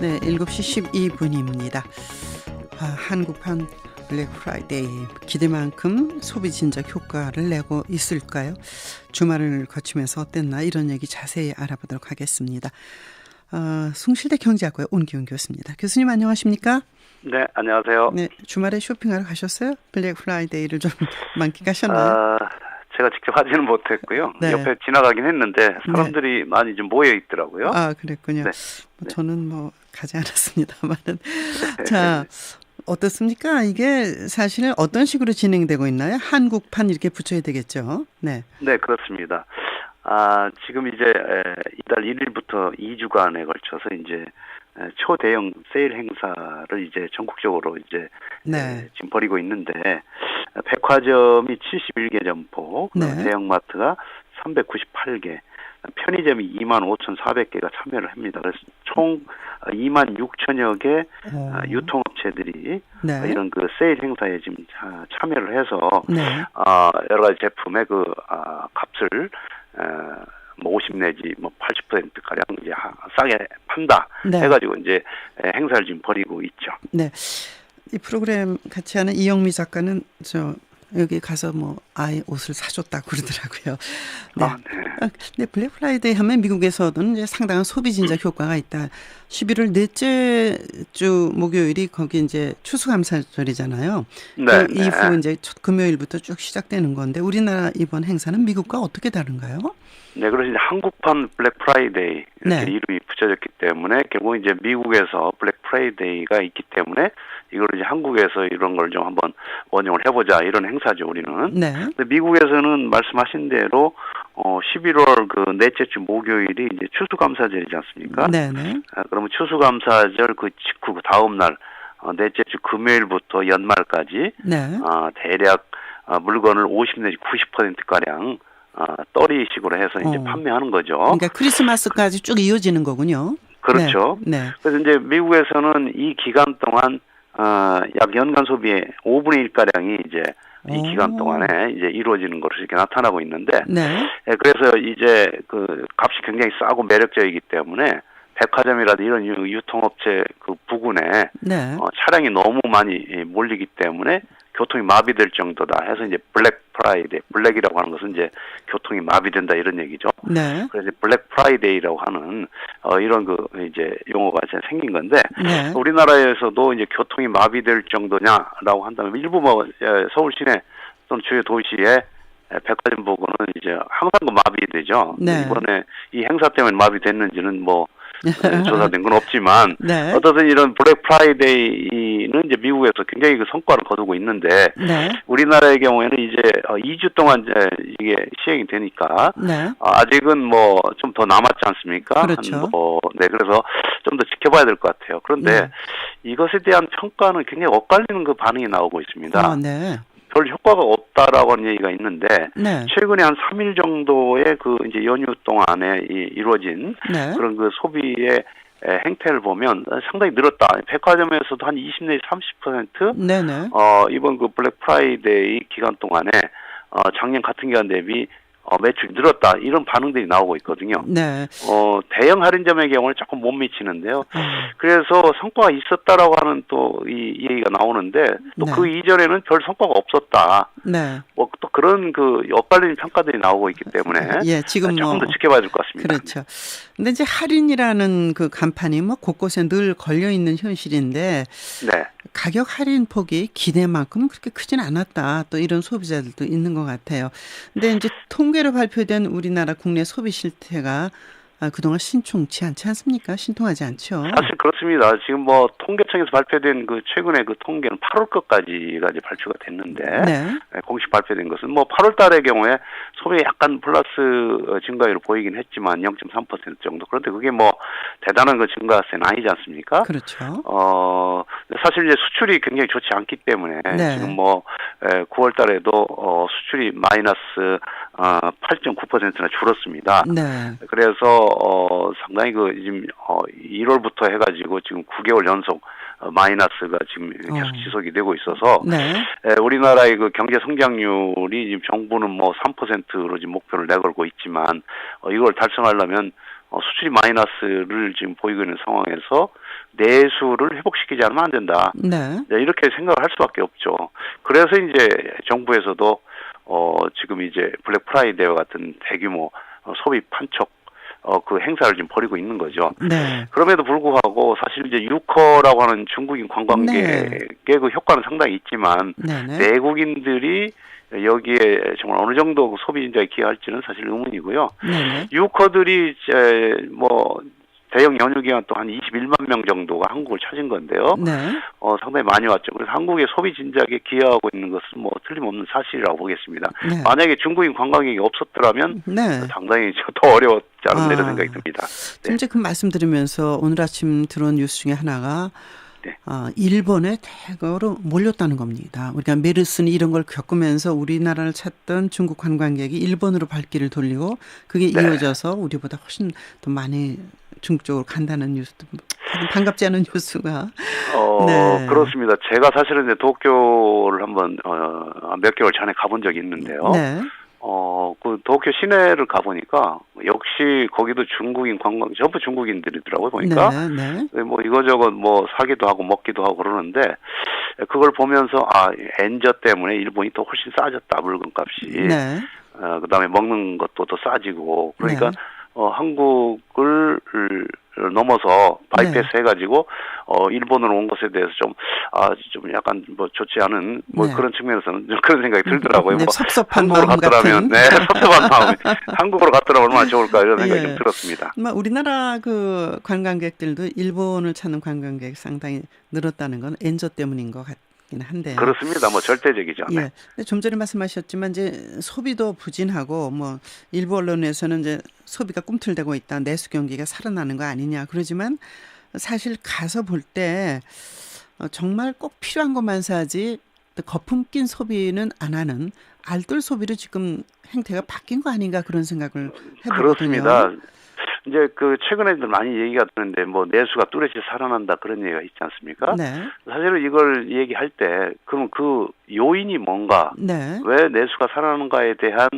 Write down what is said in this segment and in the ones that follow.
네, 7시 12분입니다. 한국판 블랙 프라이데이 기대만큼 소비 진작 효과를 내고 있을까요? 주말을 거치면서 어땠나 이런 얘기 자세히 알아보도록 하겠습니다. 숭실대 경제학과의 온기훈 교수입니다. 교수님 안녕하십니까? 네, 안녕하세요. 네, 주말에 쇼핑하러 가셨어요? 블랙 프라이데이를 좀 만끽하셨나요? 제가 직접 하지는 못했고요. 네. 옆에 지나가긴 했는데 사람들이 많이 좀 모여 있더라고요. 그랬군요. 네. 저는 가지 않았습니다만은. 자, 어떻습니까? 이게 사실 어떤 식으로 진행되고 있나요? 한국판 이렇게 붙여야 되겠죠? 네. 네, 그렇습니다. 지금 이제 이달 1일부터 2주간에 걸쳐서 이제 초대형 세일 행사를 이제 전국적으로 이제 지금 벌이고 있는데 백화점이 71개 점포, 대형마트가 398개, 편의점이 25,400개가 참여를 합니다. 그래서 총 26,000여 개 유통업체들이 이런 그 세일 행사에 지금 참여를 해서 여러 가지 제품의 그 값을 50 내지 80% 가량 이제 싸게 판다 해가지고 이제 행사를 지금 벌이고 있죠. 네, 이 프로그램 같이 하는 이영미 작가는 여기 가서 아이 옷을 사줬다고 그러더라고요. 네, 블랙 프라이데이 하면 미국에서는 이제 상당한 소비 진작 효과가 있다. 11월 넷째 주 목요일이 거기 이제 추수감사절이잖아요. 그 이후 이제 첫 금요일부터 쭉 시작되는 건데 우리나라 이번 행사는 미국과 어떻게 다른가요? 네, 그래서 이제 한국판 블랙 프라이데이 이렇게 이름이 붙여졌기 때문에 결국 이제 미국에서 블랙 프라이데이가 있기 때문에 이걸 이제 한국에서 이런 걸 좀 한번 원용을 해보자 이런 행사죠 우리는. 근데 미국에서는 말씀하신 대로 11월 그 넷째 주 목요일이 이제 추수감사절이지 않습니까? 그러면 추수감사절 그 직후 그 다음 날 넷째 주 금요일부터 연말까지 대략 물건을 50 내지 90% 가량 떨이식으로 해서 이제 판매하는 거죠. 그러니까 크리스마스까지 쭉 이어지는 거군요. 그렇죠. 그래서 이제 미국에서는 이 기간 동안 약 연간 소비의 5분의 1가량이 이제 이 기간 동안에 이제 이루어지는 것으로 이렇게 나타나고 있는데, 그래서 이제 그 값이 굉장히 싸고 매력적이기 때문에 백화점이라도 이런 유통업체 그 부근에 차량이 너무 많이 몰리기 때문에 교통이 마비될 정도다 해서 이제 블랙 프라이데이, 블랙이라고 하는 것은 이제 교통이 마비된다 이런 얘기죠. 그래서 블랙 프라이데이라고 하는 이런 그 이제 용어가 이제 생긴 건데 우리나라에서도 이제 교통이 마비될 정도냐라고 한다면 일부 서울 시내 또는 주요 도시에 백화점 부근은 이제 항상 그 마비되죠. 이번에 이 행사 때문에 마비됐는지는 조사된 건 없지만 어쨌든 이런 블랙 프라이데이는 이제 미국에서 굉장히 그 성과를 거두고 있는데 우리나라의 경우에는 이제 2주 동안 이제 이게 시행이 되니까 아직은 좀 더 남았지 않습니까? 그렇죠. 그래서 좀 더 지켜봐야 될 것 같아요. 그런데 이것에 대한 평가는 굉장히 엇갈리는 그 반응이 나오고 있습니다. 별 효과가 없다라고 하는 얘기가 있는데 최근에 한 3일 정도의 그 이제 연휴 동안에 이루어진 그런 그 소비의 행태를 보면 상당히 늘었다. 백화점에서도 한 20 내지 30% 이번 그 블랙 프라이데이 기간 동안에 작년 같은 기간 대비 매출이 늘었다 이런 반응들이 나오고 있거든요. 대형 할인점의 경우는 조금 못 미치는데요. 그래서 성과가 있었다라고 하는 또 이 얘기가 나오는데 또 그 이전에는 별 성과가 없었다. 또 그런 그 엇갈리는 평가들이 나오고 있기 때문에 지금 조금 더 지켜봐야 될 것 같습니다. 그렇죠. 근데 이제 할인이라는 그 간판이 곳곳에 늘 걸려 있는 현실인데 가격 할인 폭이 기대만큼 그렇게 크진 않았다. 또 이런 소비자들도 있는 것 같아요. 근데 이제 통계로 발표된 우리나라 국내 소비 실태가 그동안 신통치 않지 않습니까? 신통하지 않죠. 사실 그렇습니다. 지금 통계청에서 발표된 그 최근에 그 통계는 8월 것까지가 이제 발표가 됐는데 공식 발표된 것은 8월 달의 경우에 소비에 약간 플러스 증가율을 보이긴 했지만 0.3% 정도. 그런데 그게 대단한 그 증가세는 아니지 않습니까? 그렇죠. 사실 이제 수출이 굉장히 좋지 않기 때문에 지금 9월 달에도 수출이 마이너스 8.9%나 줄었습니다. 그래서 상당히 지금 1월부터 해가지고 지금 9개월 연속 마이너스가 지금 계속 지속이 되고 있어서 우리나라의 그 경제 성장률이 지금 정부는 3%로 지금 목표를 내걸고 있지만 이걸 달성하려면 수출이 마이너스를 지금 보이고 있는 상황에서 내수를 회복시키지 않으면 안 된다. 네. 이렇게 생각을 할 수밖에 없죠. 그래서 이제 정부에서도 지금 이제 블랙 프라이데이와 같은 대규모 소비 판촉 그 행사를 지금 벌이고 있는 거죠. 네. 그럼에도 불구하고 사실 이제 유커라고 하는 중국인 관광객의 네. 그 효과는 상당히 있지만 네네. 내국인들이 여기에 정말 어느 정도 소비 인자에 기여할지는 사실 의문이고요. 네네. 유커들이 이제 뭐 대형 연휴 기간 동안 21만 명 정도가 한국을 찾은 건데요. 네. 상당히 많이 왔죠. 그래서 한국의 소비 진작에 기여하고 있는 것은 뭐 틀림없는 사실이라고 보겠습니다. 네. 만약에 중국인 관광객이 없었더라면 네. 상당히 더 어려웠지 않나 이런 생각이 듭니다. 네. 이제 그 말씀드리면서 오늘 아침 들어온 뉴스 중에 하나가 네. 일본에 대거로 몰렸다는 겁니다. 우리가 메르스니 이런 걸 겪으면서 우리나라를 찾던 중국 관광객이 일본으로 발길을 돌리고 그게 네. 이어져서 우리보다 훨씬 더 많이 중국 쪽으로 간다는 뉴스도 반갑지 않은 뉴스가. 네. 그렇습니다. 제가 사실은 이제 도쿄를 한번 몇 개월 전에 가본 적이 있는데요. 네. 그 도쿄 시내를 가보니까 역시 거기도 중국인 관광 전부 중국인들이더라고요 보니까. 네. 네. 뭐 이거저거 뭐 사기도 하고 먹기도 하고 그러는데 그걸 보면서 엔저 때문에 일본이 더 훨씬 싸졌다 물건값이. 네. 그다음에 먹는 것도 더 싸지고 그러니까 네. 한국을 넘어서 바이패스 네. 해가지고 일본으로 온 것에 대해서 좀 약간 뭐 좋지 않은 뭐 네. 그런 측면에서는 좀 그런 생각이 들더라고요. 네, 뭐 섭섭한 한국으로 마음 갔더라면 같은. 섭섭한 마음이 한국으로 갔더라면 얼마나 좋을까 이런 생각이 예. 좀 들었습니다. 우리나라 그 관광객들도 일본을 찾는 관광객 상당히 늘었다는 건 엔저 때문인 것 같긴 한데요. 그렇습니다. 뭐 절대적이죠. 네. 예. 근데 좀 전에 말씀하셨지만 이제 소비도 부진하고 뭐 일부 언론에서는 이제 소비가 꿈틀대고 있다. 내수 경기가 살아나는 거 아니냐. 그러지만 사실 가서 볼 때 정말 꼭 필요한 것만 사지 거품 낀 소비는 안 하는 알뜰 소비로 지금 행태가 바뀐 거 아닌가 그런 생각을 해보거든요. 그렇습니다. 이제 그 최근에도 많이 얘기가 되는데 뭐 내수가 뚜렷이 살아난다 그런 얘기가 있지 않습니까? 네. 사실은 이걸 얘기할 때 그럼 그 요인이 뭔가 네. 왜 내수가 살아나는가에 대한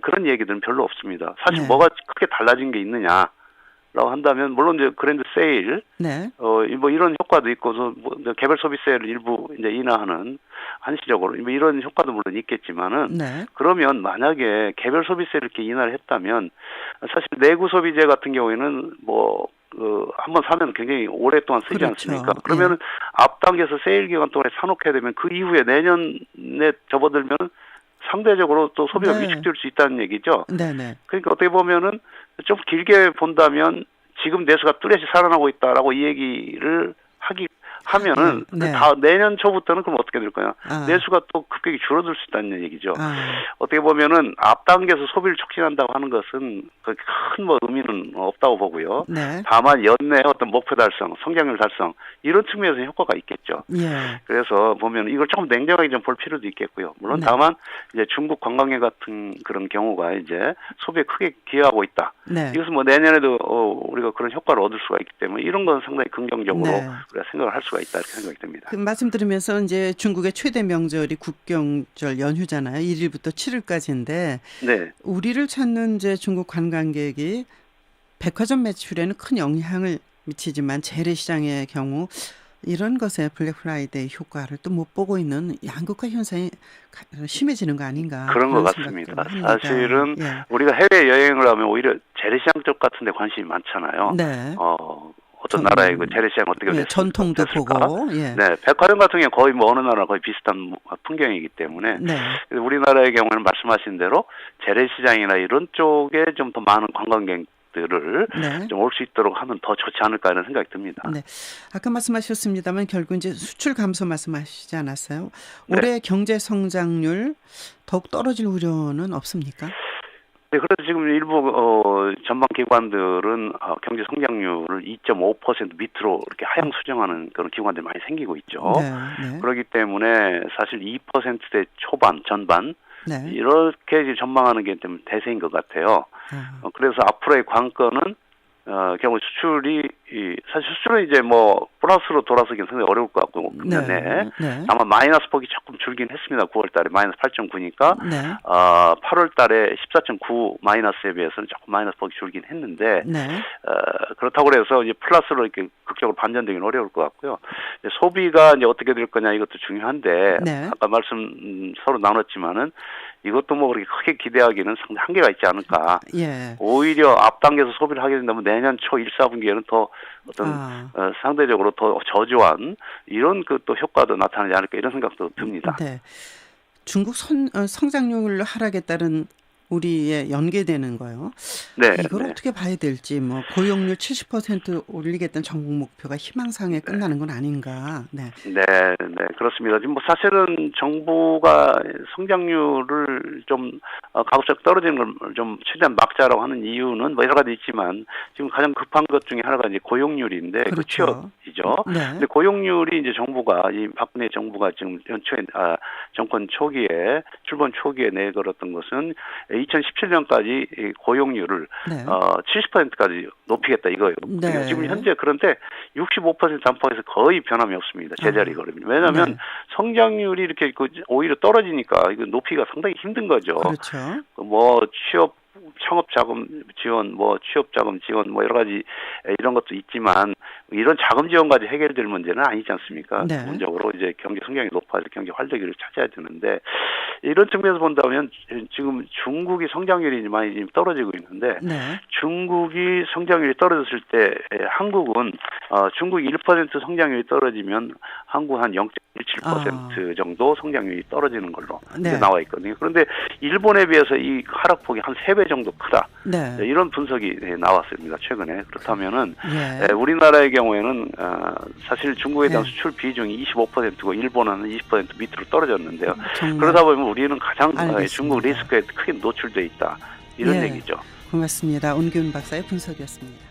그런 얘기들은 별로 없습니다. 사실 네. 뭐가 크게 달라진 게 있느냐라고 한다면 물론 이제 그랜드 세일 네. 뭐 이런 효과도 있고 뭐 개별 소비 세일을 일부 이제 인하하는 한시적으로 뭐 이런 효과도 물론 있겠지만은 네. 그러면 만약에 개별 소비세를 이렇게 인하를 했다면 사실 내구 소비재 같은 경우에는 뭐 한번 사면 굉장히 오랫동안 쓰지 그렇죠. 않습니까? 그러면은 앞당겨서 세일 기간 동안에 사놓게 되면 그 이후에 내년에 접어들면 상대적으로 또 소비가 네. 위축될 수 있다는 얘기죠. 네네. 그러니까 어떻게 보면은 좀 길게 본다면 지금 내수가 뚜렷이 살아나고 있다라고 이 얘기를 하면은 네. 다 내년 초부터는 그럼 어떻게 될까요? 아. 내수가 또 급격히 줄어들 수 있다는 얘기죠. 아. 어떻게 보면은 앞당겨서 소비를 촉진한다고 하는 것은 그렇게 큰 뭐 의미는 없다고 보고요. 네. 다만 연내 어떤 목표 달성, 성장률 달성 이런 측면에서 효과가 있겠죠. 예. 그래서 보면 이걸 조금 냉정하게 좀 볼 필요도 있겠고요. 물론 네. 다만 이제 중국 관광객 같은 그런 경우가 이제 소비에 크게 기여하고 있다. 네. 이것은 뭐 내년에도 우리가 그런 효과를 얻을 수가 있기 때문에 이런 건 상당히 긍정적으로 네. 우리가 생각을 할 수가 있다 이렇게 생각이 듭니다. 그 말씀 들으면서 이제 중국의 최대 명절이 국경절 연휴잖아요. 1일부터 7일까지인데 네. 우리를 찾는 이제 중국 관광객이 백화점 매출에는 큰 영향을 미치지만 재래시장의 경우 이런 것에 블랙 프라이데이 효과를 또 못 보고 있는 양극화 현상이 심해지는 거 아닌가. 그런 것 생각도 같습니다. 합니다. 사실은 예. 우리가 해외 여행을 하면 오히려 재래시장 쪽 같은 데 관심이 많잖아요. 네. 어떤 나라의 그 재래시장 어떻게 예, 됐을까? 전통도 보고. 예. 네, 백화점 같은 경우는 거의 뭐 어느 나라 거의 비슷한 풍경이기 때문에 네. 우리나라의 경우는 말씀하신 대로 재래시장이나 이런 쪽에 좀 더 많은 관광객들을 네. 좀 올 수 있도록 하면 더 좋지 않을까 하는 생각이 듭니다. 네. 아까 말씀하셨습니다만 결국 이제 수출 감소 말씀하시지 않았어요? 네. 올해 경제 성장률 더욱 떨어질 우려는 없습니까? 네, 그래서 지금 일부 전방 기관들은 경제 성장률을 2.5% 밑으로 이렇게 하향 수정하는 그런 기관들이 많이 생기고 있죠. 네. 그렇기 때문에 사실 2%대 초반, 전반 네. 이렇게 이제 전망하는 게 좀 대세인 것 같아요. 그래서 앞으로의 관건은 경우 수출이 사실 수출은 이제 뭐 플러스로 돌아서긴 상당히 어려울 것 같고 금년에 다만 마이너스 폭이 조금 줄긴 했습니다. 9월달에 마이너스 8.9니까 8월달에 14.9 마이너스에 비해서는 조금 마이너스 폭이 줄긴 했는데 그렇다고 해서 이제 플러스로 이렇게 극적으로 반전되기는 어려울 것 같고요. 소비가 이제 어떻게 될 거냐 이것도 중요한데 아까 말씀 서로 나눴지만은 이것도 뭐 그렇게 크게 기대하기는 상당히 한계가 있지 않을까. 오히려 앞당겨서 소비를 하게 된다면 내년 초 1, 4분기에는 더 어떤 상대적으로 더 저조한 이런 그 또 효과도 나타나지 않을까 이런 생각도 듭니다. 네. 중국 성장률 하락에 따른 우리의 연계되는 거요. 이걸 어떻게 봐야 될지 뭐 고용률 70% 올리겠다는 정부 목표가 희망사항에 끝나는 건 아닌가. 네, 그렇습니다. 지금 뭐 사실은 정부가 성장률을 좀 가급적 떨어지는 걸 좀 최대한 막자라고 하는 이유는 뭐 여러 가지 있지만 지금 가장 급한 것 중에 하나가 이제 고용률인데 그 취업이죠. 근데 고용률이 이제 정부가 이 박근혜 정부가 지금 연초에 정권 초기에 출범 초기에 내걸었던 것은 2017년까지 고용률을 70%까지 높이겠다 이거예요. 지금 현재 그런데 65% 안팎에서 거의 변함이 없습니다. 제자리거든요. 왜냐하면 성장률이 이렇게 오히려 떨어지니까 이거 높이가 상당히 힘든 거죠. 뭐 창업자금 지원, 뭐 취업자금 지원, 뭐 여러 가지 이런 것도 있지만 이런 자금 지원까지 해결될 문제는 아니지 않습니까? 기본적으로 이제 경제 성장이 높아서 경제 활력을 찾아야 되는데 이런 측면에서 본다면 지금 중국이 성장률이 많이 지금 떨어지고 있는데 중국이 성장률이 떨어졌을 때 한국은 중국이 1% 성장률이 떨어지면 한국은 한 0.17% 정도 성장률이 떨어지는 걸로 나와 있거든요. 그런데 일본에 비해서 이 하락폭이 한 3배 정도 크다. 이런 분석이 나왔습니다. 최근에. 그렇다면은 우리나라의 경우에는 사실 중국에 대한 수출 비중이 25%고 일본은 20% 밑으로 떨어졌는데요. 그러다 보면 우리는 가장 중국 리스크에 크게 노출돼 있다. 이런 얘기죠. 고맙습니다. 온기훈 박사의 분석이었습니다.